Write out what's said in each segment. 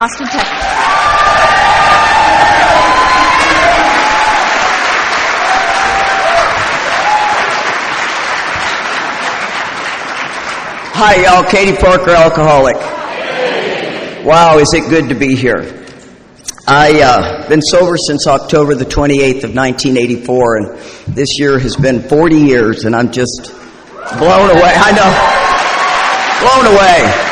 Austin, Texas. Hi, y'all. Katie Parker, alcoholic. Wow, is it good to be here. I've been sober since October the 28th of 1984, and this year has been 40 years, and I'm just blown away. I know. Blown away.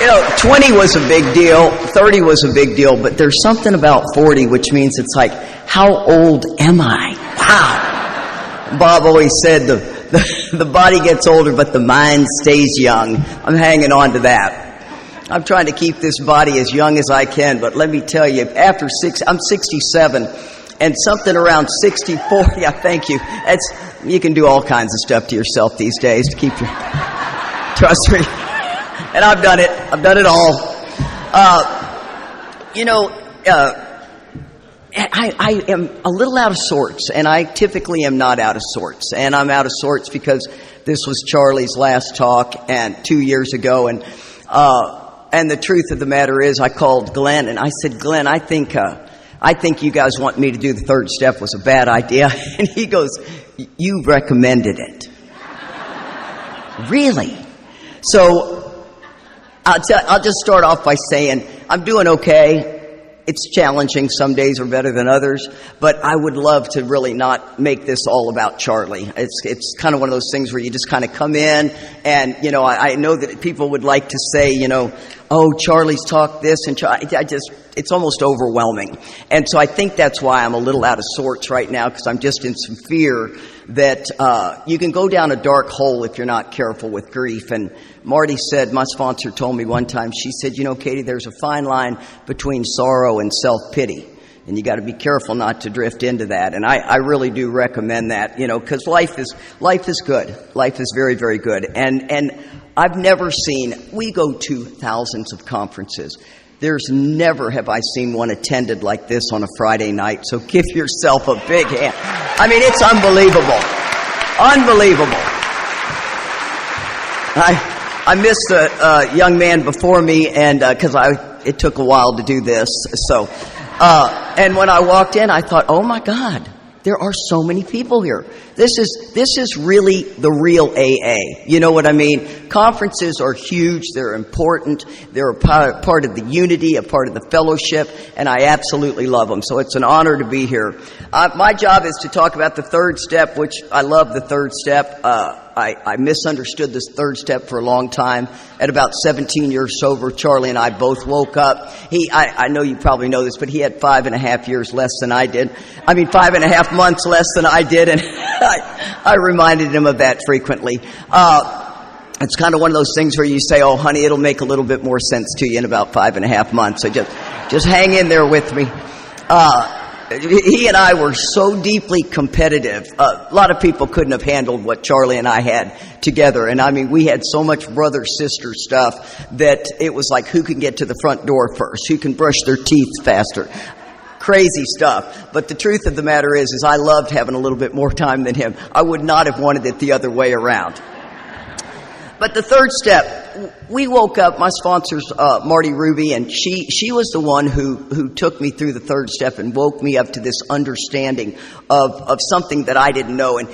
You know, 20 was a big deal, 30 was a big deal, but there's something about 40, which means it's like, how old am I? Wow. Bob always said the body gets older, but the mind stays young. I'm hanging on to that. I'm trying to keep this body as young as I can, but let me tell you, I'm 67, and something around 64, yeah, thank you. You can do all kinds of stuff to yourself these days to keep your, trust me. And I've done it. I've done it all. I am a little out of sorts, and I typically am not out of sorts. And I'm out of sorts because this was Charlie's last talk, and 2 years ago, and the truth of the matter is, I called Glenn, and I said, Glenn, I think you guys want me to do the third step was a bad idea. And he goes, you recommended it. Really? So I'll just start off by saying I'm doing okay. It's challenging. Some days are better than others, but I would love to really not make this all about Charlie. It's kind of one of those things where you just kind of come in, and I know that people would like to say, oh, Charlie's talked this, and it's almost overwhelming. And so I think that's why I'm a little out of sorts right now, because I'm just in some fear that you can go down a dark hole if you're not careful with grief. And Marty said, my sponsor told me one time, she said, Katie, there's a fine line between sorrow and self-pity. And you got to be careful not to drift into that. And I really do recommend that, because life is good. Life is very, very good. And I've never seen, we go to thousands of conferences. There's never have I seen one attended like this on a Friday night. So give yourself a big hand. I mean, it's unbelievable. Unbelievable. I missed the young man before me, and because it took a while to do this. So, and when I walked in, I thought, oh my God, there are so many people here. This is really the real AA. You know what I mean? Conferences are huge. They're important. They're a part of the unity, a part of the fellowship, and I absolutely love them. So it's an honor to be here. My job is to talk about the third step, which I love the third step. I misunderstood this third step for a long time. At about 17 years sober, Charlie and I both woke up. I know you probably know this, but he had 5.5 years less than I did. 5.5 months less than I did, and I reminded him of that frequently. It's kind of one of those things where you say, oh, honey, it'll make a little bit more sense to you in about 5.5 months. So just hang in there with me. He and I were so deeply competitive. A lot of people couldn't have handled what Charlie and I had together. And we had so much brother-sister stuff that it was like, who can get to the front door first? Who can brush their teeth faster? Crazy stuff. But the truth of the matter is I loved having a little bit more time than him. I would not have wanted it the other way around. But the third step, we woke up, my sponsor's Marty Ruby, and she was the one who took me through the third step and woke me up to this understanding of something that I didn't know. And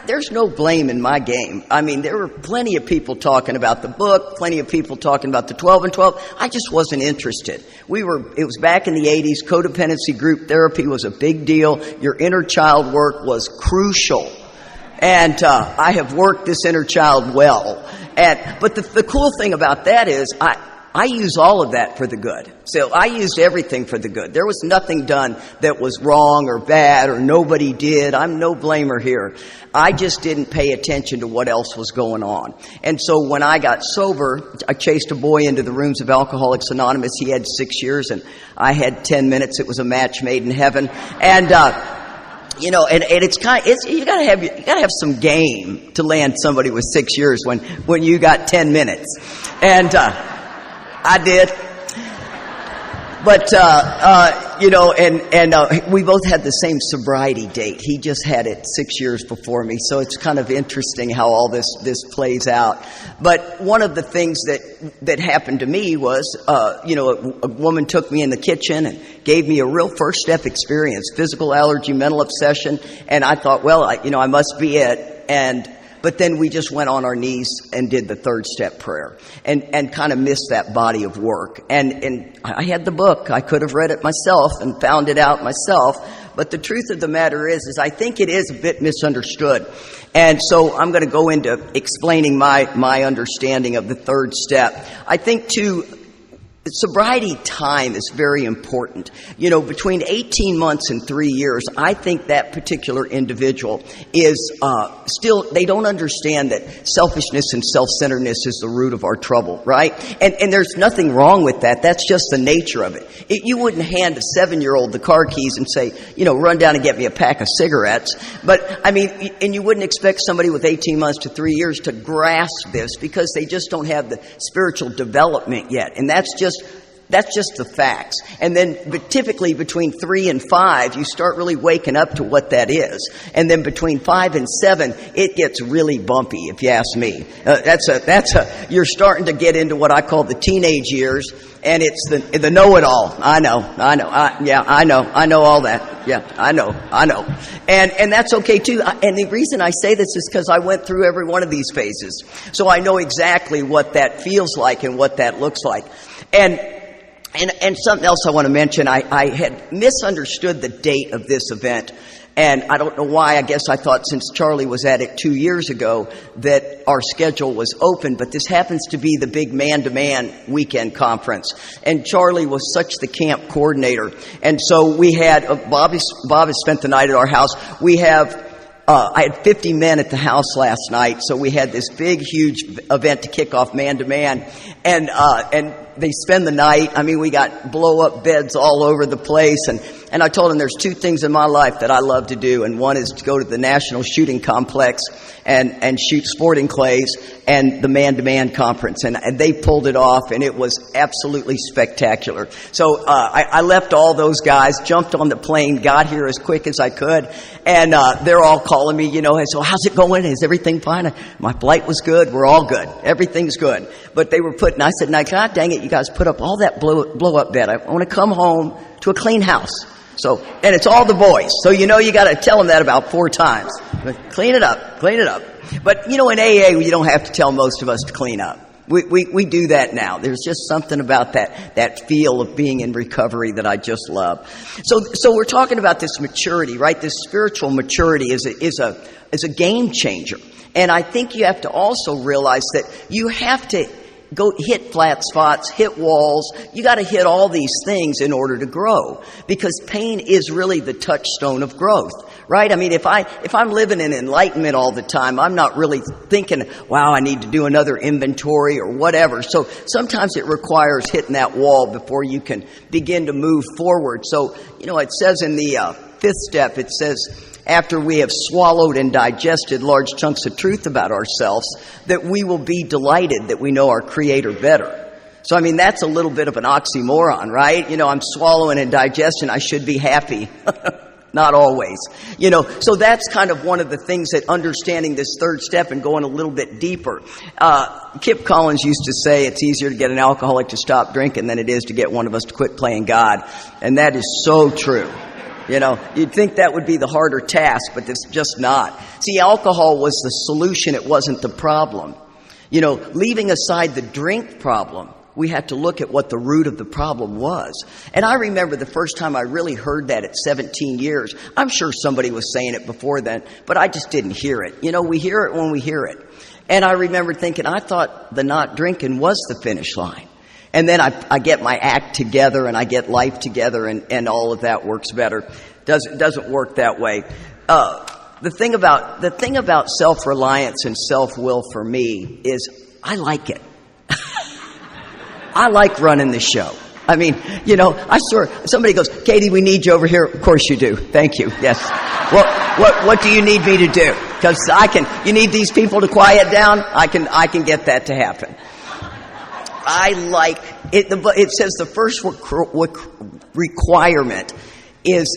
there's no blame in my game. There were plenty of people talking about the book, plenty of people talking about the 12 and 12. I just wasn't interested. It was back in the 80s. Codependency group therapy was a big deal. Your inner child work was crucial. And I have worked this inner child well. But the cool thing about that is I use all of that for the good. So I used everything for the good. There was nothing done that was wrong or bad or nobody did. I'm no blamer here. I just didn't pay attention to what else was going on. And so when I got sober, I chased a boy into the rooms of Alcoholics Anonymous. He had 6 years and I had 10 minutes. It was a match made in heaven. And you gotta have some game to land somebody with 6 years when you got 10 minutes. And I did. But we both had the same sobriety date. He just had it 6 years before me, so it's kind of interesting how all this plays out. But one of the things that happened to me was, a woman took me in the kitchen and gave me a real first step experience, physical allergy, mental obsession, and I thought, well, I must be it. But then we just went on our knees and did the third step prayer and kind of missed that body of work. And I had the book. I could have read it myself and found it out myself. But the truth of the matter is I think it is a bit misunderstood. And so I'm going to go into explaining my understanding of the third step. I think too, sobriety time is very important. Between 18 months and 3 years, I think that particular individual is they don't understand that selfishness and self-centeredness is the root of our trouble, right? And there's nothing wrong with that. That's just the nature of it. You wouldn't hand a 7-year-old the car keys and say, run down and get me a pack of cigarettes. But, and you wouldn't expect somebody with 18 months to 3 years to grasp this because they just don't have the spiritual development yet. And that's just the facts. And then typically between 3 and 5, you start really waking up to what that is. And then between 5 and 7, it gets really bumpy, if you ask me. You're starting to get into what I call the teenage years, and it's the know-it-all. I know all that. Yeah, I know. And that's okay too. And the reason I say this is because I went through every one of these phases. So I know exactly what that feels like and what that looks like. And something else I want to mention, I had misunderstood the date of this event. And I don't know why. I guess I thought since Charlie was at it 2 years ago that our schedule was open. But this happens to be the big man-to-man weekend conference. And Charlie was such the camp coordinator. And so we had, Bob has spent the night at our house. I had 50 men at the house last night. So we had this big, huge event to kick off man-to-man. And they spend the night. We got blow-up beds all over the place. And I told them there's 2 things in my life that I love to do. And one is to go to the National Shooting Complex and shoot sporting clays, and the man-to-man conference. And they pulled it off, and it was absolutely spectacular. So I left all those guys, jumped on the plane, got here as quick as I could. And they're all calling me, so how's it going? Is everything fine? My flight was good. We're all good. Everything's good. But they were I said, now, God dang it, you guys put up all that blow-up bed. I want to come home to a clean house. And it's all the boys. So, you got to tell them that about 4 times. But clean it up. But, in AA, you don't have to tell most of us to clean up. We do that now. There's just something about that feel of being in recovery that I just love. So we're talking about this maturity, right? This spiritual maturity is a game changer. And I think you have to also realize that you have to go hit flat spots, hit walls. You got to hit all these things in order to grow, because pain is really the touchstone of growth, right? If I'm living in enlightenment all the time, I'm not really thinking, wow, I need to do another inventory or whatever. So sometimes it requires hitting that wall before you can begin to move forward. So, it says in the 5th step, it says, after we have swallowed and digested large chunks of truth about ourselves, that we will be delighted that we know our Creator better. So, that's a little bit of an oxymoron, right? I'm swallowing and digesting. I should be happy. Not always. So that's kind of one of the things that understanding this third step and going a little bit deeper. Kip Collins used to say it's easier to get an alcoholic to stop drinking than it is to get one of us to quit playing God. And that is so true. You'd think that would be the harder task, but it's just not. See, alcohol was the solution. It wasn't the problem. Leaving aside the drink problem, we had to look at what the root of the problem was. And I remember the first time I really heard that at 17 years. I'm sure somebody was saying it before then, but I just didn't hear it. We hear it when we hear it. And I remember thinking, I thought the not drinking was the finish line. And then I get my act together and I get life together and all of that works better. Doesn't work that way. The thing about self-reliance and self-will for me is I like it. I like running the show. I swear, somebody goes, Katie, we need you over here. Of course you do. Thank you. Yes. What do you need me to do? Because you need these people to quiet down. I can get that to happen. I like it. It says the requirement is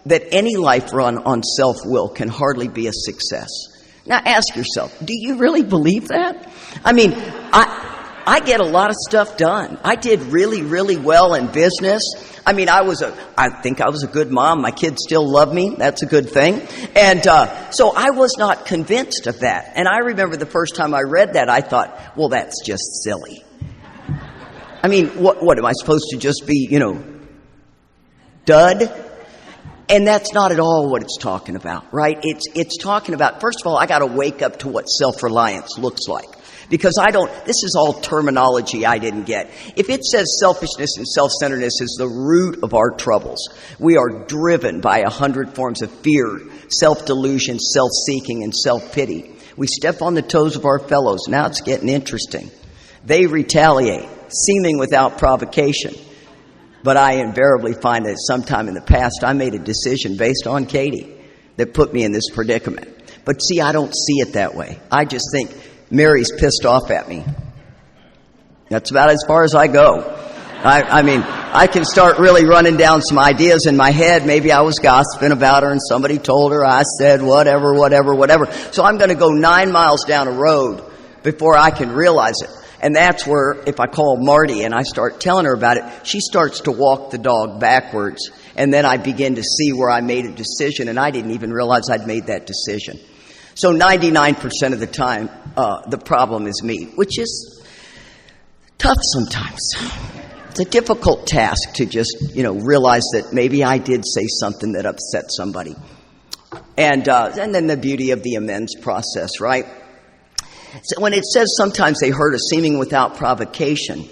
that any life run on self-will can hardly be a success. Now ask yourself, do you really believe that? I mean, I get a lot of stuff done. I did really, really well in business. I mean, I think I was a good mom. My kids still love me. That's a good thing. And so I was not convinced of that. And I remember the first time I read that, I thought, well, that's just silly. I mean, what am I supposed to just be, dud? And that's not at all what it's talking about, right? It's talking about, first of all, I got to wake up to what self-reliance looks like. Because this is all terminology I didn't get. If it says selfishness and self-centeredness is the root of our troubles, we are driven by 100 forms of fear, self-delusion, self-seeking, and self-pity. We step on the toes of our fellows. Now it's getting interesting. They retaliate, seeming without provocation. But I invariably find that sometime in the past I made a decision based on Katie that put me in this predicament. But see, I don't see it that way. I just think, Mary's pissed off at me. That's about as far as I go. I mean, I can start really running down some ideas in my head. Maybe I was gossiping about her and somebody told her I said whatever. So I'm going to go 9 miles down a road before I can realize it. And that's where, if I call Marty and I start telling her about it, she starts to walk the dog backwards. And then I begin to see where I made a decision and I didn't even realize I'd made that decision. So 99% of the time, the problem is me, which is tough sometimes. It's a difficult task to just, realize that maybe I did say something that upset somebody. And then the beauty of the amends process, right? So when it says sometimes they hurt us seeming without provocation,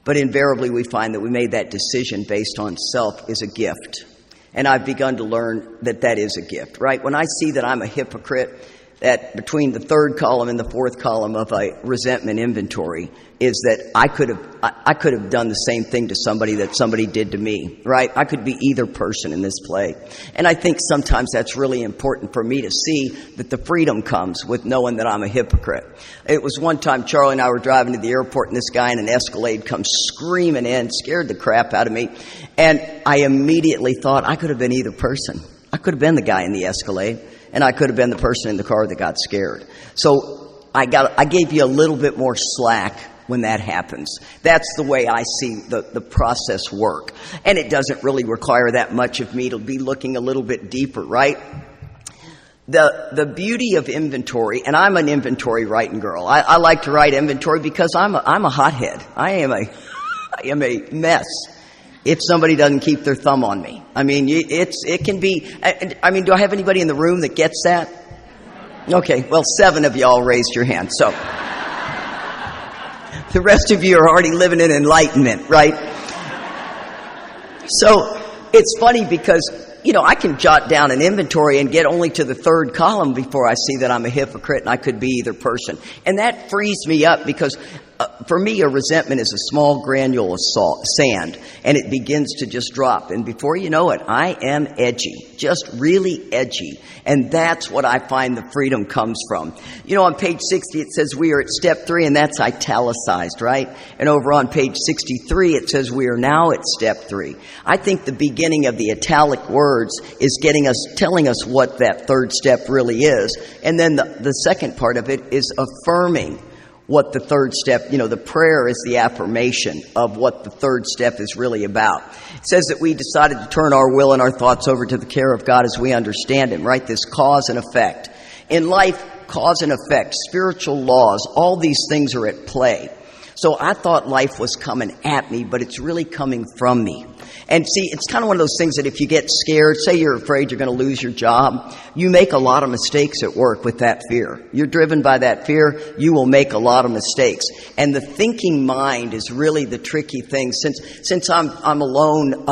but invariably we find that we made that decision based on self is a gift. And I've begun to learn that is a gift, right? When I see that I'm a hypocrite, that between the third column and the fourth column of a resentment inventory is that I could have done the same thing to somebody that somebody did to me, right? I could be either person in this play. And I think sometimes that's really important for me to see that the freedom comes with knowing that I'm a hypocrite. It was one time Charlie and I were driving to the airport and this guy in an Escalade comes screaming in, scared the crap out of me. And I immediately thought I could have been either person. I could have been the guy in the Escalade and I could have been the person in the car that got scared. So I gave you a little bit more slack when that happens. That's the way I see the process work. And it doesn't really require that much of me to be looking a little bit deeper, right? The beauty of inventory, and I'm an inventory writing girl. I like to write inventory because I'm a hothead. I am a mess if somebody doesn't keep their thumb on me. I mean, it can be, I mean, do I have anybody in the room that gets that? Okay, well, 7 of y'all raised your hand, so the rest of you are already living in enlightenment, right? So it's funny because, I can jot down an inventory and get only to the third column before I see that I'm a hypocrite and I could be either person. And that frees me up because for me, a resentment is a small granule of sand, and it begins to just drop. And before you know it, I am edgy, just really edgy. And that's what I find the freedom comes from. On page 60, it says we are at step 3, and that's italicized, right? And over on page 63, it says we are now at step 3. I think the beginning of the italic words is telling us what that third step really is. And then the second part of it is affirming what the third step, the prayer is the affirmation of what the third step is really about. It says that we decided to turn our will and our thoughts over to the care of God as we understand Him, right? This cause and effect. In life, cause and effect, spiritual laws, all these things are at play. So I thought life was coming at me, but it's really coming from me. And see, it's kind of one of those things that if you get scared, say you're afraid you're going to lose your job, you make a lot of mistakes at work with that fear. You're driven by that fear, you will make a lot of mistakes. And the thinking mind is really the tricky thing. Since I'm alone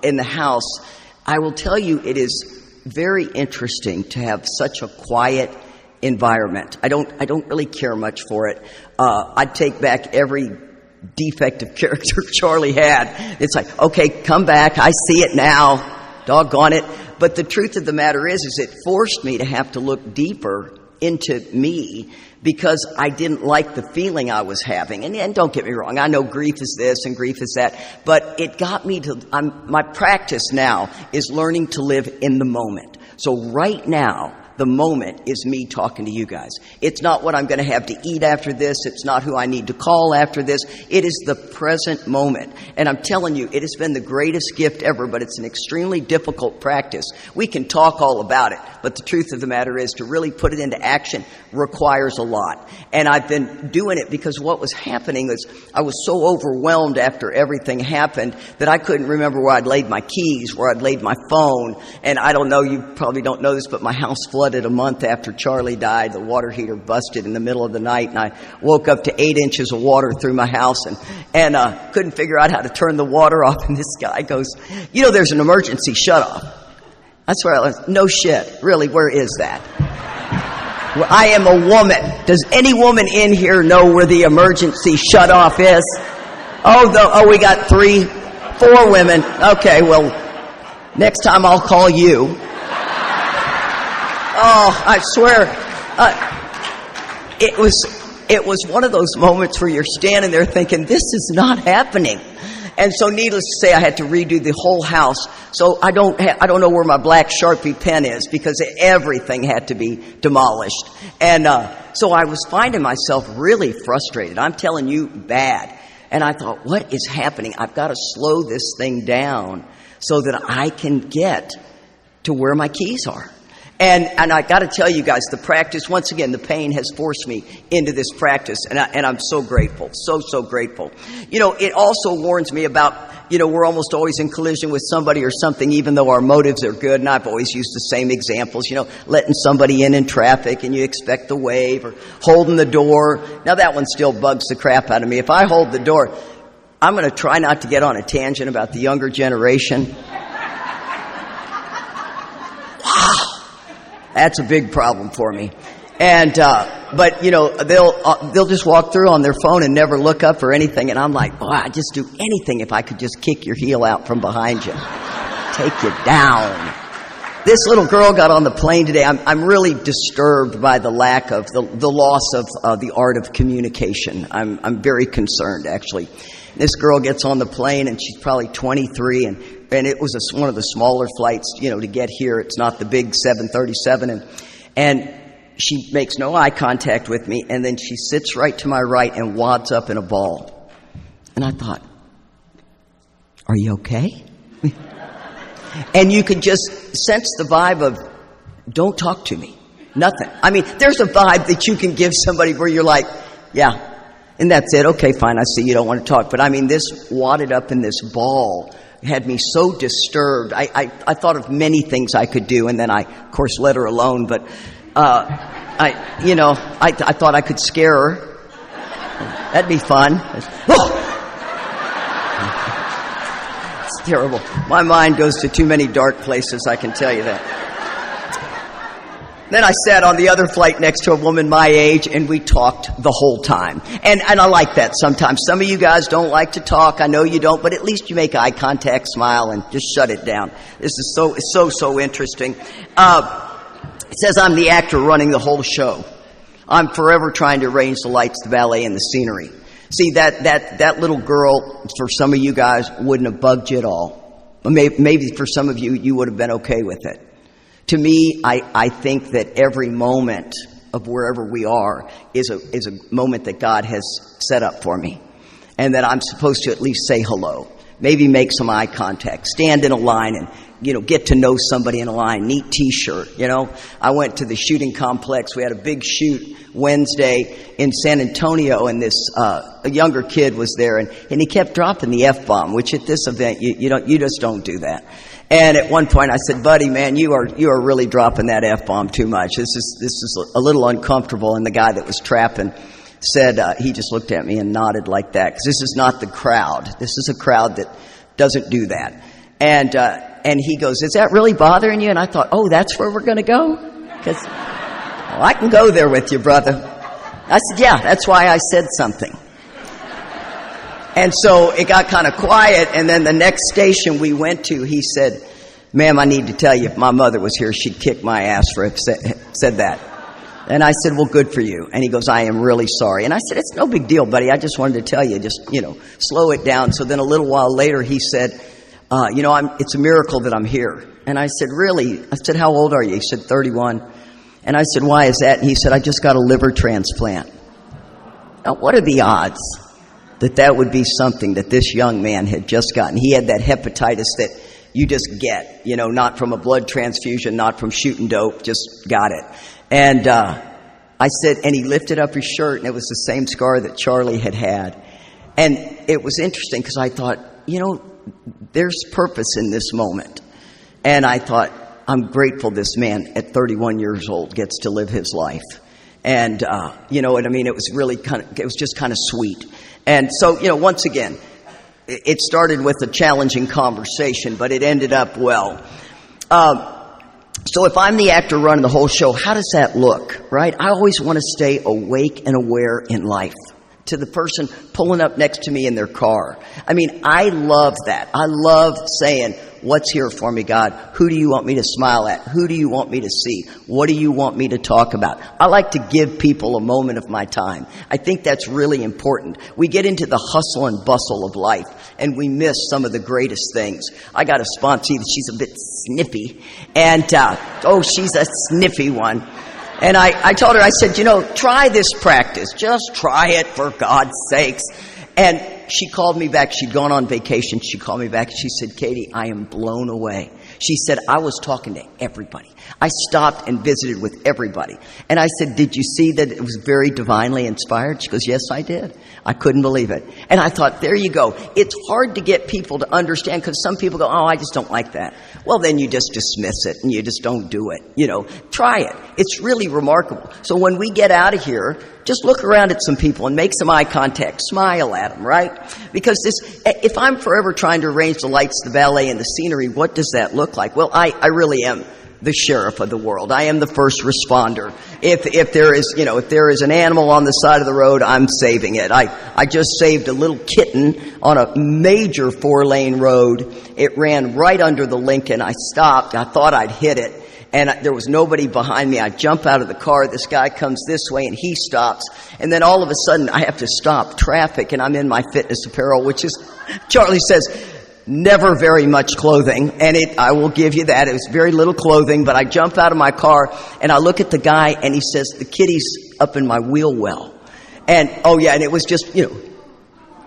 in the house, I will tell you it is very interesting to have such a quiet environment. I don't really care much for it. I'd take back every defective character Charlie had. It's like, okay, come back. I see it now. Doggone it. But the truth of the matter is it forced me to have to look deeper into me because I didn't like the feeling I was having. And don't get me wrong, I know grief is this and grief is that, but it got me to, my practice now is learning to live in the moment. So right now, the moment is me talking to you guys. It's not what I'm going to have to eat after this. It's not who I need to call after this. It is the present moment. And I'm telling you, it has been the greatest gift ever, but it's an extremely difficult practice. We can talk all about it, but the truth of the matter is to really put it into action requires a lot. And I've been doing it because what was happening is I was so overwhelmed after everything happened that I couldn't remember where I'd laid my keys, where I'd laid my phone. And I don't know, you probably don't know this, but my house flooded a month after Charlie died. The water heater busted in the middle of the night, and I woke up to 8 inches of water through my house and couldn't figure out how to turn the water off. And this guy goes, you know, there's an emergency shut-off. That's where I was, no shit. Really, where is that? Well, I am a woman. Does any woman in here know where the emergency shut-off is? We got 4 women. Okay, well, next time I'll call you. Oh, I swear, it was one of those moments where you're standing there thinking, this is not happening. And so needless to say, I had to redo the whole house. So I don't know where my black Sharpie pen is because everything had to be demolished. And so I was finding myself really frustrated. I'm telling you, bad. And I thought, what is happening? I've got to slow this thing down so that I can get to where my keys are. And I got to tell you guys, the practice, once again, the pain has forced me into this practice, and I'm so grateful, so grateful. You know, it also warns me about, you know, we're almost always in collision with somebody or something, even though our motives are good, and I've always used the same examples, you know, letting somebody in traffic and you expect the wave, or holding the door. Now that one still bugs the crap out of me. If I hold the door, I'm going to try not to get on a tangent about the younger generation. That's a big problem for me. And, but you know, they'll just walk through on their phone and never look up or anything. And I'm like, I'd just do anything if I could just kick your heel out from behind you. Take you down. This little girl got on the plane today. I'm really disturbed by the lack of, the loss of, the art of communication. I'm very concerned, actually. This girl gets on the plane and she's probably 23 and it was one of the smaller flights, you know, to get here. It's not the big 737 and she makes no eye contact with me and then she sits right to my right and wads up in a ball. And I thought, are you okay? And you could just sense the vibe of, don't talk to me. Nothing. I mean, there's a vibe that you can give somebody where you're like, yeah. And that's it. Okay, fine. I see you don't want to talk. But I mean, this wadded up in this ball had me so disturbed. I thought of many things I could do, and then I, of course, let her alone. But I thought I could scare her. That'd be fun. It's terrible. My mind goes to too many dark places, I can tell you that. Then I sat on the other flight next to a woman my age, and we talked the whole time. And I like that sometimes. Some of you guys don't like to talk. I know you don't, but at least you make eye contact, smile, and just shut it down. This is so interesting. It says I'm the actor running the whole show. I'm forever trying to arrange the lights, the ballet, and the scenery. See, that little girl, for some of you guys, wouldn't have bugged you at all. Maybe for some of you, you would have been okay with it. To me, I think that every moment of wherever we are is a moment that God has set up for me. And that I'm supposed to at least say hello. Maybe make some eye contact. Stand in a line and, you know, get to know somebody in a line. Neat t-shirt, you know. I went to the shooting complex. We had a big shoot Wednesday in San Antonio, and this a younger kid was there, and he kept dropping the F-bomb, which at this event, you just don't do that. And at one point I said, buddy, man, you are really dropping that F-bomb too much. This is a little uncomfortable. And the guy that was trapping said, he just looked at me and nodded like that. Cause this is not the crowd. This is a crowd that doesn't do that. And he goes, is that really bothering you? And I thought, that's where we're going to go? Cause I can go there with you, brother. I said, yeah, that's why I said something. And so it got kind of quiet, and then the next station we went to, he said, ma'am, I need to tell you, if my mother was here, she'd kick my ass for said that. And I said, well, good for you. And he goes, I am really sorry. And I said, it's no big deal, buddy. I just wanted to tell you, just, slow it down. So then a little while later, he said, it's a miracle that I'm here. And I said, really? I said, how old are you? He said, 31. And I said, why is that? And he said, I just got a liver transplant. Now, what are the odds that would be something that this young man had just gotten? He had that hepatitis that you just get, not from a blood transfusion, not from shooting dope, just got it. And I said, and he lifted up his shirt, and it was the same scar that Charlie had had. And it was interesting because I thought, there's purpose in this moment. And I thought, I'm grateful this man at 31 years old gets to live his life. And, you know what I mean? It was really it was just kind of sweet. And so, once again, it started with a challenging conversation, but it ended up well. So if I'm the actor running the whole show, how does that look, right? I always want to stay awake and aware in life. To the person pulling up next to me in their car. I mean, I love that. I love saying, what's here for me, God? Who do you want me to smile at? Who do you want me to see? What do you want me to talk about? I like to give people a moment of my time. I think that's really important. We get into the hustle and bustle of life, and we miss some of the greatest things. I got a sponsee that she's a bit snippy, and, she's a sniffy one. And I told her, I said, try this practice. Just try it for God's sakes. And she called me back. She'd gone on vacation. She called me back and she said, Katie, I am blown away. She said, I was talking to everybody. I stopped and visited with everybody. And I said, did you see that it was very divinely inspired? She goes, yes, I did. I couldn't believe it. And I thought, there you go. It's hard to get people to understand because some people go, I just don't like that. Well, then you just dismiss it and you just don't do it. Try it. It's really remarkable. So when we get out of here, just look around at some people and make some eye contact. Smile at them, right? Because if I'm forever trying to arrange the lights, the ballet, and the scenery, what does that look like? Well, I really am the sheriff of the world. I am the first responder. If there is an animal on the side of the road, I'm saving it. I just saved a little kitten on a major 4-lane road. It ran right under the Lincoln. I stopped. I thought I'd hit it. And there was nobody behind me. I jump out of the car. This guy comes this way and he stops. And then all of a sudden I have to stop traffic and I'm in my fitness apparel, which is, Charlie says, never very much clothing. And I will give you that. It was very little clothing, but I jump out of my car and I look at the guy and he says, the kitty's up in my wheel well. And, and it was just,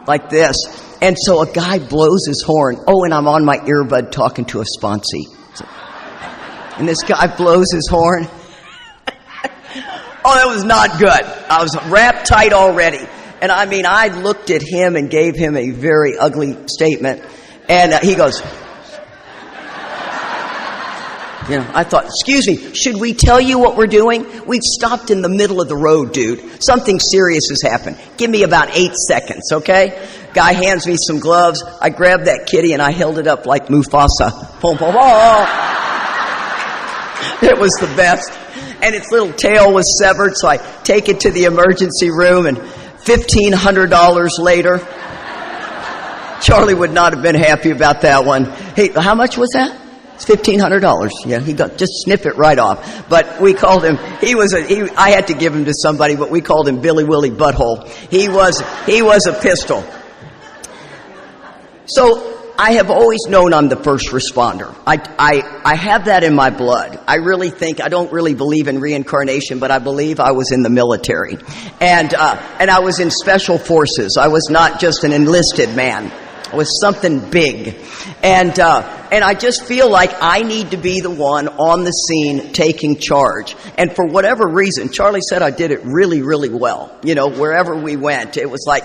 like this. And so a guy blows his horn. And I'm on my earbud talking to a sponsee. And this guy blows his horn. That was not good. I was wrapped tight already. And I looked at him and gave him a very ugly statement. And he goes, I thought, excuse me, should we tell you what we're doing? We've stopped in the middle of the road, dude. Something serious has happened. Give me about 8 seconds, okay? Guy hands me some gloves. I grabbed that kitty and I held it up like Mufasa. Boom, boom, boom. It was the best. And its little tail was severed, so I take it to the emergency room, and $1,500 later, Charlie would not have been happy about that one. Hey, how much was that? It's $1,500. Yeah, just snip it right off. But we called him, I had to give him to somebody, but we called him Billy Willie Butthole. He was a pistol. So, I have always known I'm the first responder. I have that in my blood. I don't really believe in reincarnation, but I believe I was in the military. And I was in special forces. I was not just an enlisted man. I was something big. And I just feel like I need to be the one on the scene taking charge. And for whatever reason, Charlie said I did it really, really well. Wherever we went, it was like,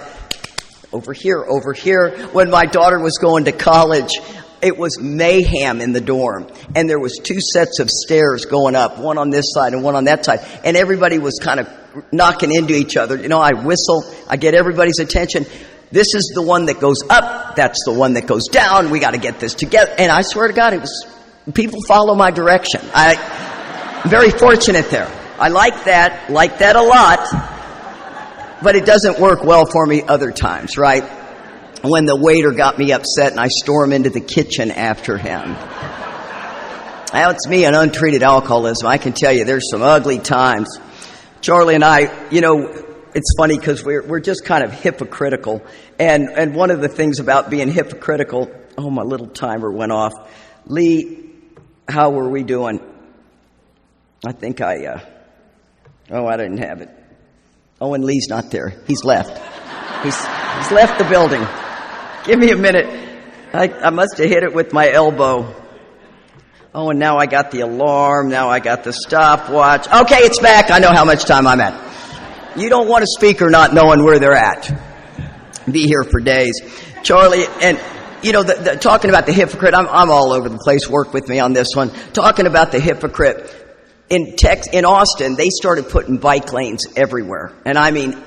over here. When my daughter was going to college, it was mayhem in the dorm. And there was 2 sets of stairs going up, one on this side and one on that side. And everybody was kind of knocking into each other. I whistle, I get everybody's attention. This is the one that goes up, that's the one that goes down, we got to get this together. And I swear to God, people follow my direction. I'm very fortunate there. I like that a lot. But it doesn't work well for me other times, right? When the waiter got me upset and I storm into the kitchen after him. That's me and untreated alcoholism. I can tell you there's some ugly times. Charlie and I, it's funny because we're just kind of hypocritical. And one of the things about being hypocritical, oh, my little timer went off. Lee, how were we doing? I think I didn't have it. Oh, and Lee's not there. He's left. He's left the building. Give me a minute. I must have hit it with my elbow. Oh, and now I got the alarm. Now I got the stopwatch. Okay, it's back. I know how much time I'm at. You don't want a speaker not knowing where they're at. Be here for days. Charlie, and talking about the hypocrite, I'm all over the place. Work with me on this one. Talking about the hypocrite. In Austin, they started putting bike lanes everywhere. And I mean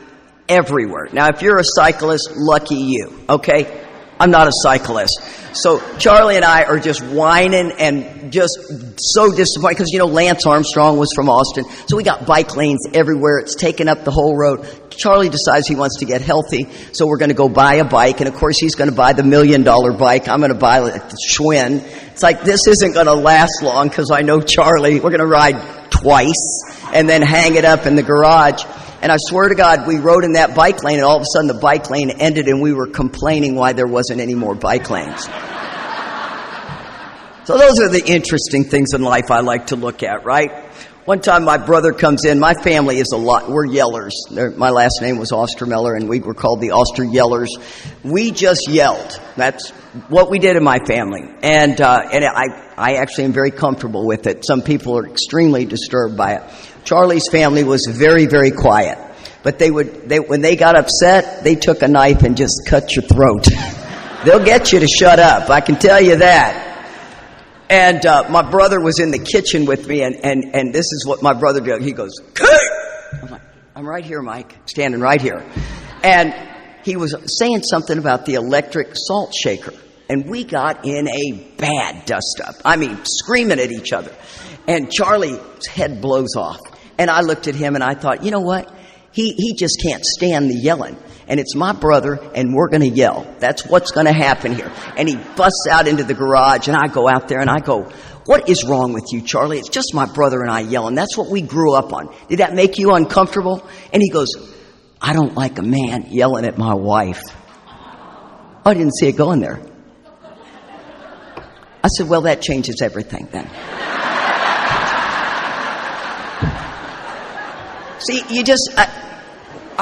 everywhere. Now, if you're a cyclist, lucky you, okay? I'm not a cyclist. So Charlie and I are just whining and just so disappointed because, Lance Armstrong was from Austin. So we got bike lanes everywhere. It's taken up the whole road. Charlie decides he wants to get healthy, so we're going to go buy a bike. And, of course, he's going to buy the $1 million bike. I'm going to buy the Schwinn. It's like this isn't going to last long because I know Charlie. We're going to ride twice and then hang it up in the garage. And I swear to God, we rode in that bike lane, and all of a sudden the bike lane ended, and we were complaining why there wasn't any more bike lanes. So those are the interesting things in life I like to look at, right? One time my brother comes in. My family is we're Yellers. My last name was Ostermeller, and we were called the Oster Yellers. We just yelled. That's what we did in my family. And I actually am very comfortable with it. Some people are extremely disturbed by it. Charlie's family was very, very quiet. But when they got upset, they took a knife and just cut your throat. They'll get you to shut up, I can tell you that. And my brother was in the kitchen with me, and this is what my brother did. He goes, "Kate!" I'm like, "I'm right here, Mike, standing right here." And he was saying something about the electric salt shaker. And we got in a bad dust-up. I mean, screaming at each other. And Charlie's head blows off. And I looked at him and I thought, you know what? He just can't stand the yelling. And it's my brother, and we're going to yell. That's what's going to happen here. And he busts out into the garage, and I go out there, and I go, "What is wrong with you, Charlie? It's just my brother and I yelling. That's what we grew up on. Did that make you uncomfortable?" And he goes, "I don't like a man yelling at my wife." I didn't see it going there. I said, "Well, that changes everything then." See,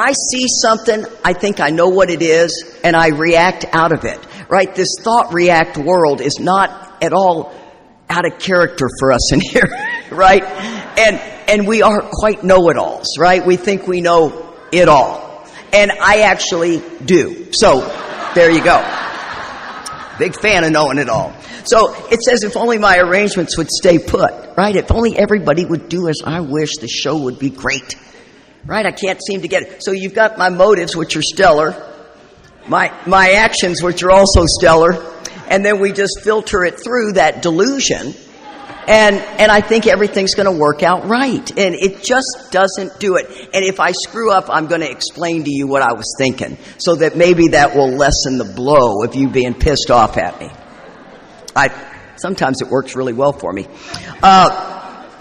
I see something, I think I know what it is, and I react out of it, right? This thought-react world is not at all out of character for us in here, right? And we are quite know-it-alls, right? We think we know it all. And I actually do. So, there you go. Big fan of knowing it all. So, it says, if only my arrangements would stay put, right? If only everybody would do as I wish, the show would be great. Right? I can't seem to get it. So you've got my motives, which are stellar, my actions, which are also stellar, and then we just filter it through that delusion, and I think everything's going to work out right. And it just doesn't do it. And if I screw up, I'm going to explain to you what I was thinking, so that maybe that will lessen the blow of you being pissed off at me. Sometimes it works really well for me.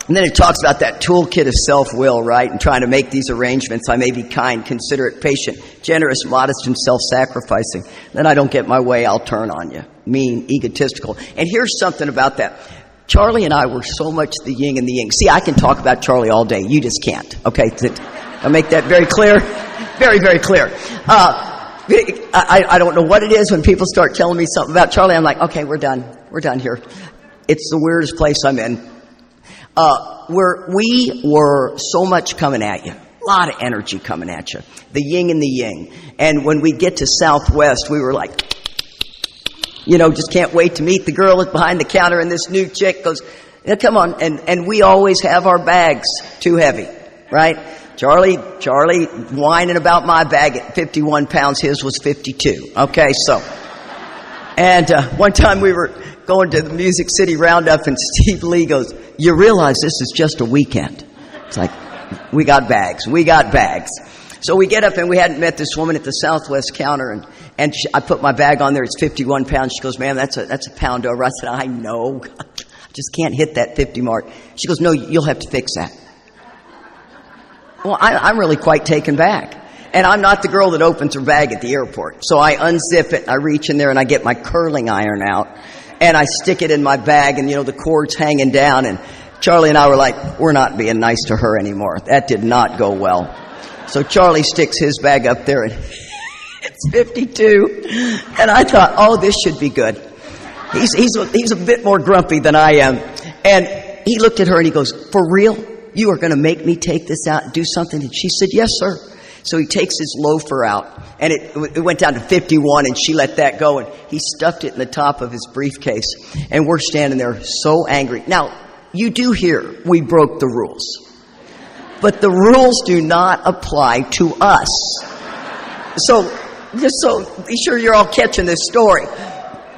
And then it talks about that toolkit of self-will, right? And trying to make these arrangements. I may be kind, considerate, patient, generous, modest, and self-sacrificing. Then I don't get my way, I'll turn on you. Mean, egotistical. And here's something about that. Charlie and I were so much the yin and the yang. See, I can talk about Charlie all day. You just can't. Okay? I'll make that very clear. Very, very clear. I don't know what it is when people start telling me something about Charlie. I'm like, okay, we're done. We're done here. It's the weirdest place I'm in. We were so much coming at you. A lot of energy coming at you. The yin and the yang. And when we get to Southwest, we were like, just can't wait to meet the girl behind the counter, and this new chick goes, yeah, come on. And we always have our bags too heavy, right? Charlie whining about my bag at 51 pounds. His was 52. Okay, so. And one time we were going to the Music City Roundup, and Steve Lee goes, "You realize this is just a weekend." It's like, we got bags. So we get up, and we hadn't met this woman at the Southwest counter, and I put my bag on there. It's 51 pounds. She goes, "Ma'am, that's a pound over." I said, "I know. I just can't hit that 50 mark." She goes, "No, you'll have to fix that." I'm really quite taken back. And I'm not the girl that opens her bag at the airport. So I unzip it, I reach in there, and I get my curling iron out, and I stick it in my bag, and, the cord's hanging down, and Charlie and I were like, we're not being nice to her anymore. That did not go well. So Charlie sticks his bag up there, and it's 52. And I thought, oh, this should be good. He's a bit more grumpy than I am. And he looked at her, and he goes, for real? You are going to make me take this out and do something? And she said, yes, sir. So he takes his loafer out, and it went down to 51, and she let that go, and he stuffed it in the top of his briefcase. And we're standing there so angry. Now, you do hear we broke the rules, but the rules do not apply to us. So, just so be sure you're all catching this story.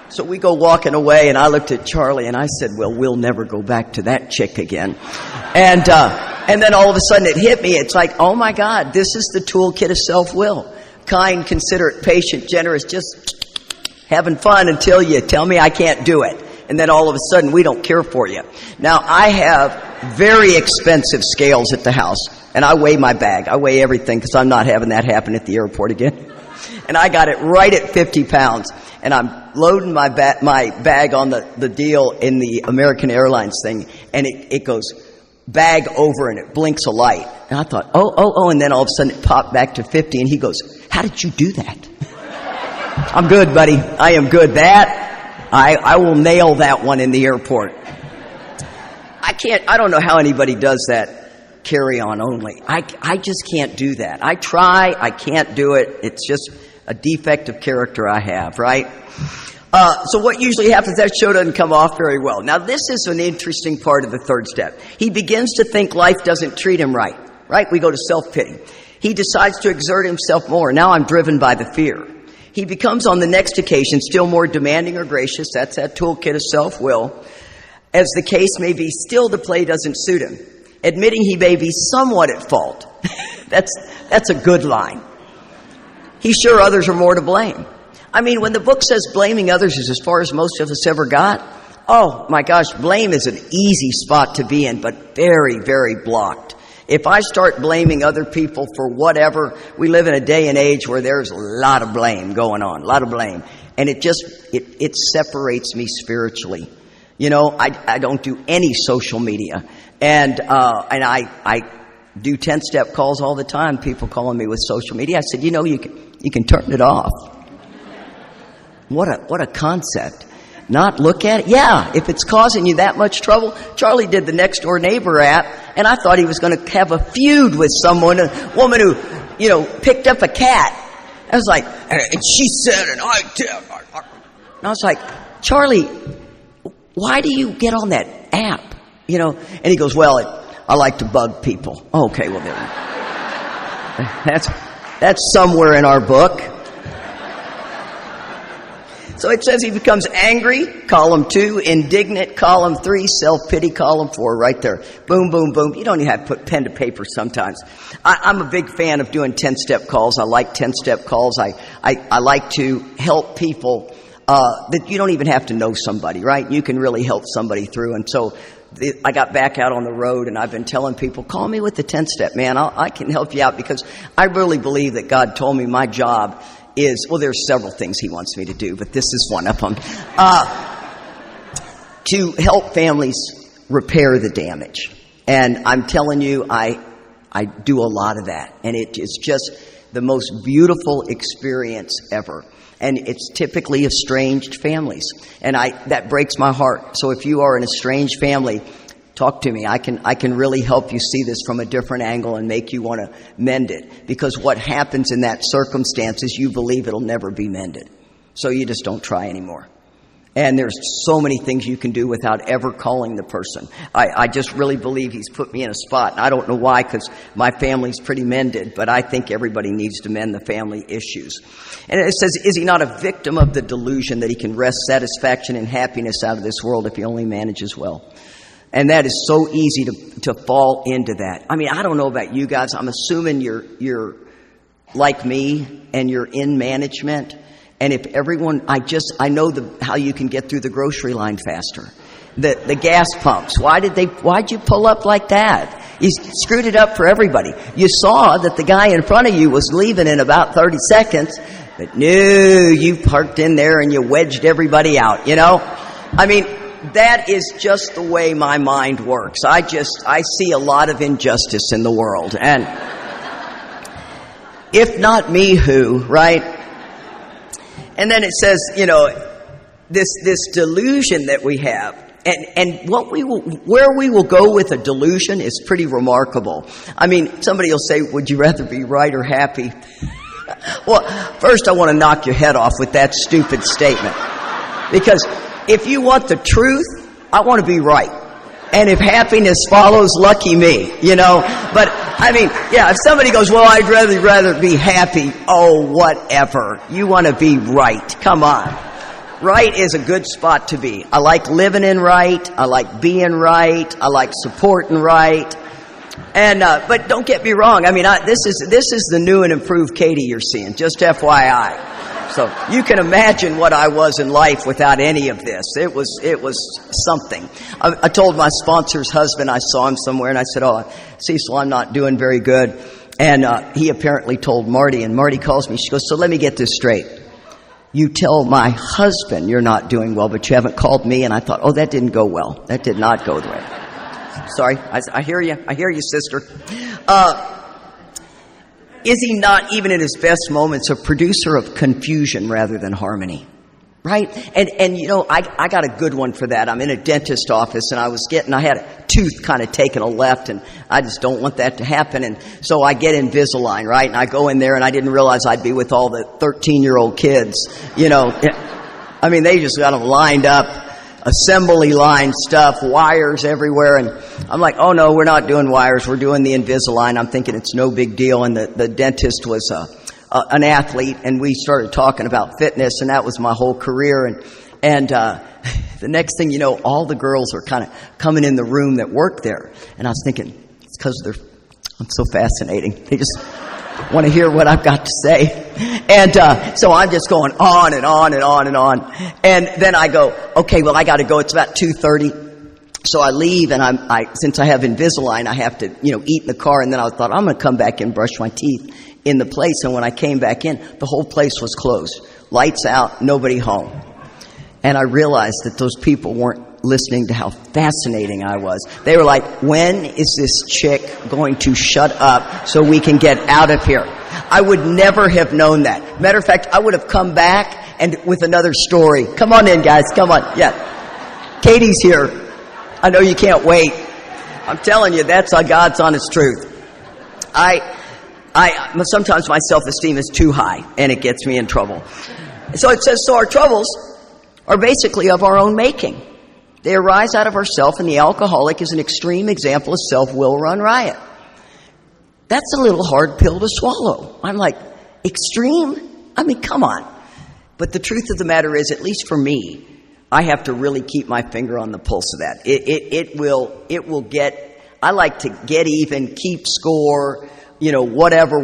So we go walking away, and I looked at Charlie, and I said, well, we'll never go back to that chick again. And then all of a sudden it hit me. It's like, oh my God, this is the toolkit of self-will. Kind, considerate, patient, generous, just having fun until you tell me I can't do it. And then all of a sudden we don't care for you. Now I have very expensive scales at the house, and I weigh my bag. I weigh everything because I'm not having that happen at the airport again. And I got it right at 50 pounds. And I'm loading my bag on the deal in the American Airlines thing, and it goes bag over, and it blinks a light. And I thought, oh, and then all of a sudden it popped back to 50, and he goes, how did you do that? I'm good, buddy. I am good. I will nail that one in the airport. I don't know how anybody does that carry on only. I just can't do that. I try, I can't do it. It's just a defect of character I have, right? So what usually happens, that show doesn't come off very well. Now, this is an interesting part of the third step. He begins to think life doesn't treat him right? We go to self-pity. He decides to exert himself more. Now I'm driven by the fear. He becomes, on the next occasion, still more demanding or gracious. That's that toolkit of self-will. As the case may be, still the play doesn't suit him. Admitting he may be somewhat at fault. That's a good line. He's sure others are more to blame. I mean, when the book says blaming others is as far as most of us ever got, oh my gosh, blame is an easy spot to be in, but very, very blocked. If I start blaming other people for whatever, we live in a day and age where there's a lot of blame going on, a lot of blame. And it separates me spiritually. I don't do any social media. And I do 10-step calls all the time, people calling me with social media. I said, you can turn it off. What a concept. Not look at it? Yeah, if it's causing you that much trouble. Charlie did the Next Door Neighbor app, and I thought he was going to have a feud with someone, a woman who, picked up a cat. I was like, and she said, and I did. And I was like, Charlie, why do you get on that app? And he goes, well, I like to bug people. Okay, well, that's somewhere in our book. So it says he becomes angry, column 2, indignant, column 3, self-pity, column 4, right there. Boom, boom, boom. You don't even have to put pen to paper sometimes. I'm a big fan of doing 10-step calls. I like 10-step calls. I like to help people that you don't even have to know somebody, right? You can really help somebody through. And so I got back out on the road, and I've been telling people, call me with the 10-step, man. I can help you out, because I really believe that God told me my job is, well, there's several things he wants me to do, but this is one of them, to help families repair the damage. And I'm telling you, I do a lot of that, and it is just the most beautiful experience ever. And it's typically estranged families, and that breaks my heart. So if you are an estranged family, talk to me. I can really help you see this from a different angle and make you want to mend it. Because what happens in that circumstance is you believe it'll never be mended. So you just don't try anymore. And there's so many things you can do without ever calling the person. I just really believe he's put me in a spot. And I don't know why, because my family's pretty mended, but I think everybody needs to mend the family issues. And it says, is he not a victim of the delusion that he can wrest satisfaction and happiness out of this world if he only manages well? And that is so easy to fall into that. I mean, I don't know about you guys. I'm assuming you're like me and you're in management. And if everyone, I know how you can get through the grocery line faster. The gas pumps. Why'd you pull up like that? You screwed it up for everybody. You saw that the guy in front of you was leaving in about 30 seconds, but no, you parked in there and you wedged everybody out, you know? I mean, that is just the way my mind works. I see a lot of injustice in the world. And if not me, who, right? And then it says, you know, this delusion that we have. And where we will go with a delusion is pretty remarkable. I mean, somebody will say, would you rather be right or happy? Well, first I want to knock your head off with that stupid statement. Because if you want the truth, I want to be right. And if happiness follows, lucky me, you know. But, I mean, yeah, if somebody goes, well, I'd rather be happy. Oh, whatever. You want to be right. Come on. Right is a good spot to be. I like living in right. I like being right. I like supporting right. And, but don't get me wrong. I mean, this is the new and improved Katie you're seeing. Just FYI. So you can imagine what I was in life without any of this. It was something. I told my sponsor's husband, I saw him somewhere, and I said, oh, Cecil, I'm not doing very good. And, he apparently told Marty, and Marty calls me. She goes, so let me get this straight. You tell my husband you're not doing well, but you haven't called me. And I thought, oh, that didn't go well. That did not go the way. Sorry. I hear you. I hear you, sister. Is he not, even in his best moments, a producer of confusion rather than harmony? Right? And you know, I got a good one for that. I'm in a dentist office, and I had a tooth kind of taken a left, and I just don't want that to happen. And so I get Invisalign, right? And I go in there, and I didn't realize I'd be with all the 13-year-old kids, you know. I mean, they just got them lined up, assembly line stuff, wires everywhere. And I'm like, oh no, we're not doing wires. We're doing the Invisalign. I'm thinking it's no big deal. And the dentist was, an athlete, and we started talking about fitness, and that was my whole career. And the next thing you know, all the girls are kind of coming in the room that work there. And I was thinking, it's because I'm so fascinating. They just want to hear what I've got to say. And so I'm just going on and on and on and on. And then I go, okay, well, I got to go. It's about 2:30. So I leave, and since I have Invisalign, I have to, you know, eat in the car. And then I thought, I'm going to come back and brush my teeth in the place. And when I came back in, the whole place was closed. Lights out, nobody home. And I realized that those people weren't listening to how fascinating I was. They were like, when is this chick going to shut up so we can get out of here? I would never have known that. Matter of fact, I would have come back and with another story. Come on in, guys. Come on. Yeah. Katie's here. I know you can't wait. I'm telling you, that's God's honest truth. Sometimes my self-esteem is too high, and it gets me in trouble. So it says, so our troubles are basically of our own making. They arise out of ourself, and the alcoholic is an extreme example of self-will run riot. That's a little hard pill to swallow. I'm like, extreme? I mean, come on. But the truth of the matter is, at least for me, I have to really keep my finger on the pulse of that. It will get, I like to get even, keep score, you know, whatever.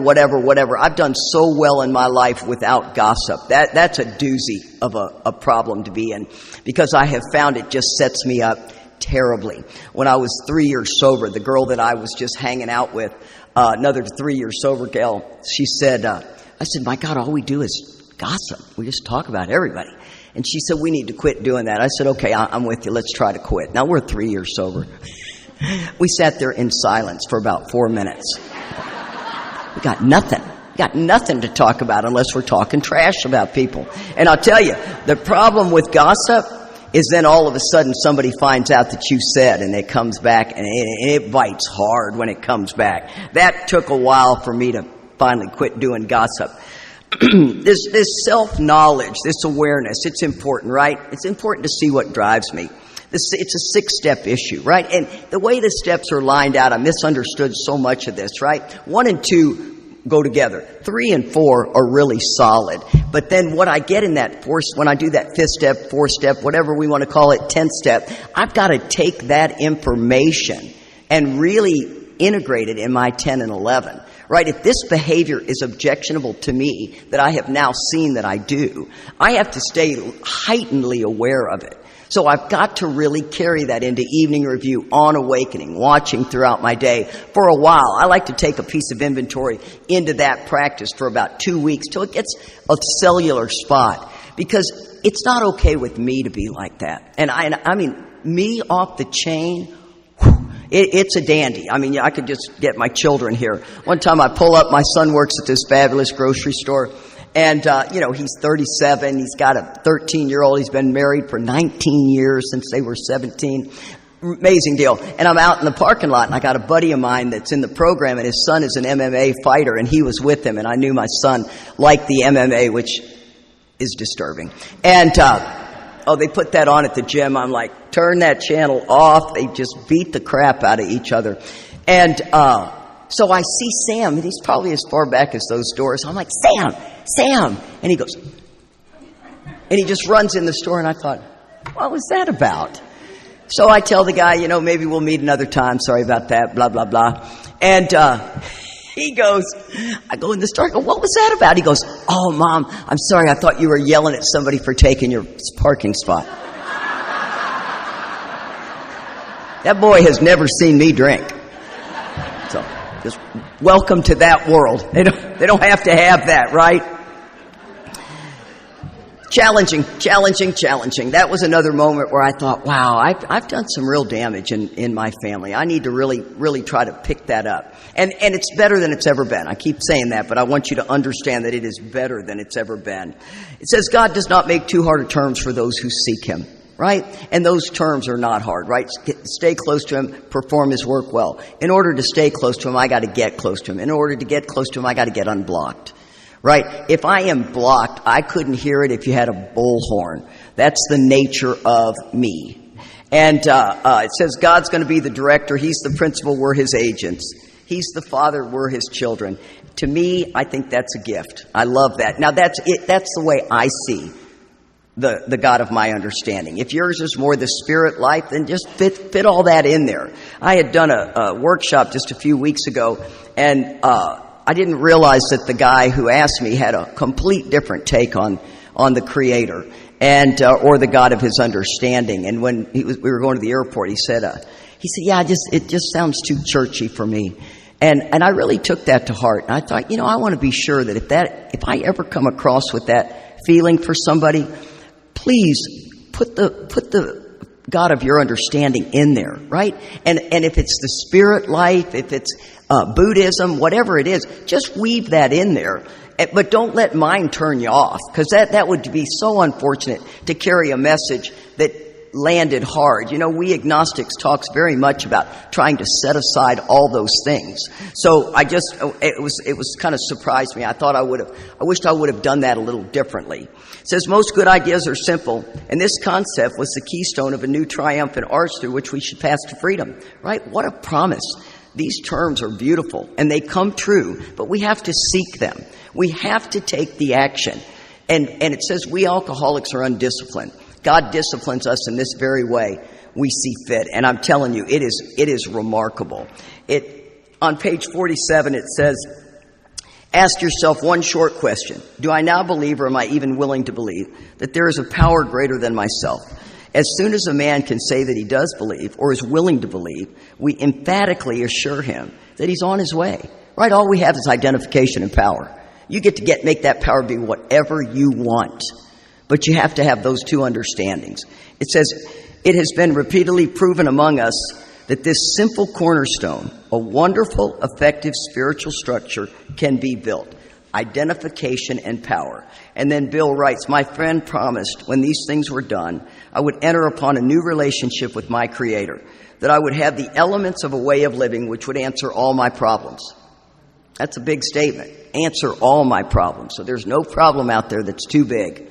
I've done so well in my life without gossip. That's a doozy of a problem to be in, because I have found it just sets me up terribly. When I was 3 years sober, the girl that I was just hanging out with, another 3 years sober gal, she said, I said, my God, all we do is gossip. We just talk about everybody. And she said, we need to quit doing that. I said, okay, I'm with you. Let's try to quit. Now, we're 3 years sober. We sat there in silence for about 4 minutes. We got nothing. Got nothing to talk about unless we're talking trash about people. And I'll tell you, the problem with gossip is then all of a sudden somebody finds out that you said, and it comes back, and it bites hard when it comes back. That took a while for me to finally quit doing gossip. This self-knowledge, this awareness, it's important, right? It's important to see what drives me. It's a 6-step issue, right? And the way the steps are lined out, I misunderstood so much of this, right? 1 and 2 go together. 3 and 4 are really solid. But then what I get in that when I do that 5th step, 4th step, whatever we want to call it, 10th step, I've got to take that information and really integrate it in my 10 and 11. right? If this behavior is objectionable to me that I have now seen that I do, I have to stay heightenedly aware of it. So I've got to really carry that into evening review, on awakening, watching throughout my day for a while. I like to take a piece of inventory into that practice for about 2 weeks till it gets a cellular spot, because it's not okay with me to be like that. And I mean, me off the chain, it's a dandy. I mean, I could just get my children here. One time I pull up, my son works at this fabulous grocery store. And, he's 37. He's got a 13-year-old. He's been married for 19 years since they were 17. Amazing deal. And I'm out in the parking lot, and I got a buddy of mine that's in the program, and his son is an MMA fighter, and he was with him. And I knew my son liked the MMA, which is disturbing. And, they put that on at the gym. I'm like, turn that channel off. They just beat the crap out of each other. And, so I see Sam, and he's probably as far back as those doors. I'm like, Sam. And he goes, and he just runs in the store, and I thought, what was that about? So I tell the guy, maybe we'll meet another time. Sorry about that, blah, blah, blah. And he goes, I go in the store, I go, what was that about? He goes, oh, Mom, I'm sorry. I thought you were yelling at somebody for taking your parking spot. That boy has never seen me drink. So just welcome to that world. They don't have to have that, right? Challenging. That was another moment where I thought, wow, I've done some real damage in my family. I need to really try to pick that up. And it's better than it's ever been. I keep saying that, but I want you to understand that it is better than it's ever been. It says God does not make too hard of terms for those who seek Him, right? And those terms are not hard, right? Stay close to Him, perform His work well. In order to stay close to Him, I got to get close to Him. In order to get close to Him, I got to get unblocked. Right? If I am blocked, I couldn't hear it if you had a bullhorn. That's the nature of me. And it says God's going to be the director. He's the principal. We're His agents. He's the Father. We're His children. To me, I think that's a gift. I love that. Now, that's it. That's the way I see the God of my understanding. If yours is more the spirit life, then just fit all that in there. I had done a workshop just a few weeks ago, and I didn't realize that the guy who asked me had a complete different take on the Creator and or the God of his understanding. And when we were going to the airport, he said, yeah, it just sounds too churchy for me. And I really took that to heart. And I thought, I want to be sure that if I ever come across with that feeling for somebody, please put the God of your understanding in there, right? And if it's the spirit life, if it's Buddhism, whatever it is, just weave that in there. But don't let mine turn you off, because that would be so unfortunate to carry a message that landed hard. We agnostics talks very much about trying to set aside all those things. So it was kind of surprised me. I wished I would have done that a little differently. It says most good ideas are simple, and this concept was the keystone of a new triumphant arch through which we should pass to freedom. Right? What a promise. These terms are beautiful, and they come true, but we have to seek them. We have to take the action. And it says we alcoholics are undisciplined. God disciplines us in this very way we see fit. And I'm telling you, it is remarkable. On page 47, it says, ask yourself one short question. Do I now believe, or am I even willing to believe, that there is a power greater than myself? As soon as a man can say that he does believe or is willing to believe, we emphatically assure him that he's on his way. Right? All we have is identification and power. You get to make that power be whatever you want. But you have to have those two understandings. It says, it has been repeatedly proven among us that this simple cornerstone, a wonderful, effective spiritual structure, can be built. Identification and power. And then Bill writes, my friend promised when these things were done, I would enter upon a new relationship with my Creator, that I would have the elements of a way of living which would answer all my problems. That's a big statement. Answer all my problems. So there's no problem out there that's too big.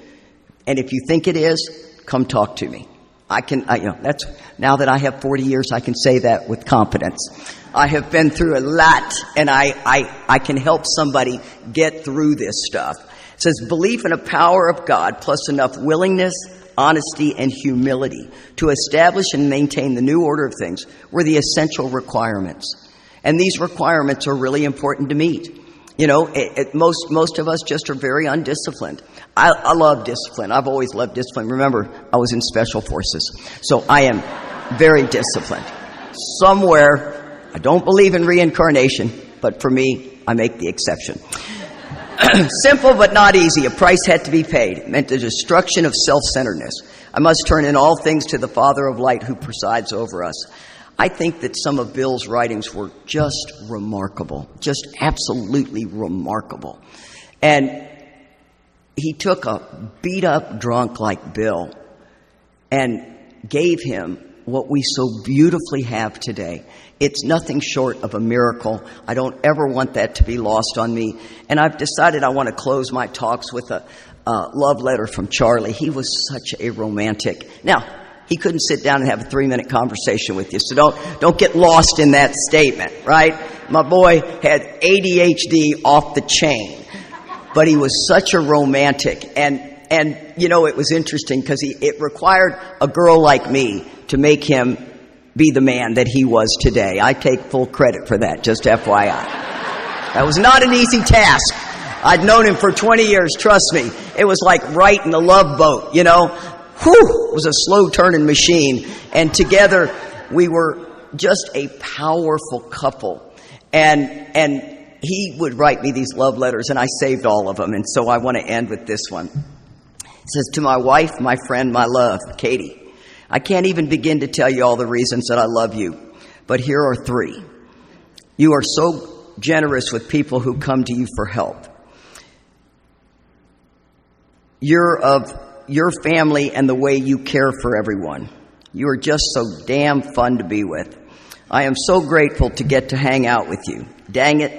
And if you think it is, come talk to me. That's now that I have 40 years, I can say that with confidence. I have been through a lot, and I can help somebody get through this stuff. It says belief in a power of God plus enough willingness, honesty, and humility to establish and maintain the new order of things were the essential requirements. And these requirements are really important to meet. You know, most of us just are very undisciplined. I love discipline. I've always loved discipline. Remember, I was in special forces. So I am very disciplined. Somewhere, I don't believe in reincarnation, but for me, I make the exception. Simple but not easy. A price had to be paid. It meant the destruction of self-centeredness. I must turn in all things to the Father of light who presides over us. I think that some of Bill's writings were just remarkable, just absolutely remarkable. And he took a beat-up drunk like Bill and gave him what we so beautifully have today. It's nothing short of a miracle. I don't ever want that to be lost on me. And I've decided I want to close my talks with a love letter from Charlie. He was such a romantic. Now, he couldn't sit down and have a 3-minute conversation with you, so don't get lost in that statement, right? My boy had ADHD off the chain, but he was such a romantic. And you know, it was interesting because it required a girl like me to make him be the man that he was today. I take full credit for that, just FYI. That was not an easy task. I'd known him for 20 years, trust me. It was like writing a love boat, you know. Whew, it was a slow-turning machine. And together, we were just a powerful couple. And he would write me these love letters, and I saved all of them. And so I want to end with this one. It says, "To my wife, my friend, my love, Katie, I can't even begin to tell you all the reasons that I love you, but here are 3. You are so generous with people who come to you for help. You're of your family and the way you care for everyone. You are just so damn fun to be with. I am so grateful to get to hang out with you. Dang it,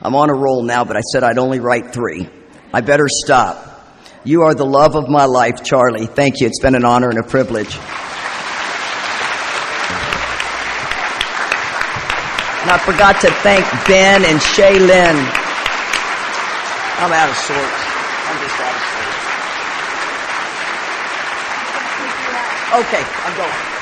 I'm on a roll now, but I said I'd only write 3. I better stop. You are the love of my life, Charlie." Thank you. It's been an honor and a privilege. And I forgot to thank Ben and Shaylin. I'm out of sorts. I'm just out of sorts. Okay, I'm going.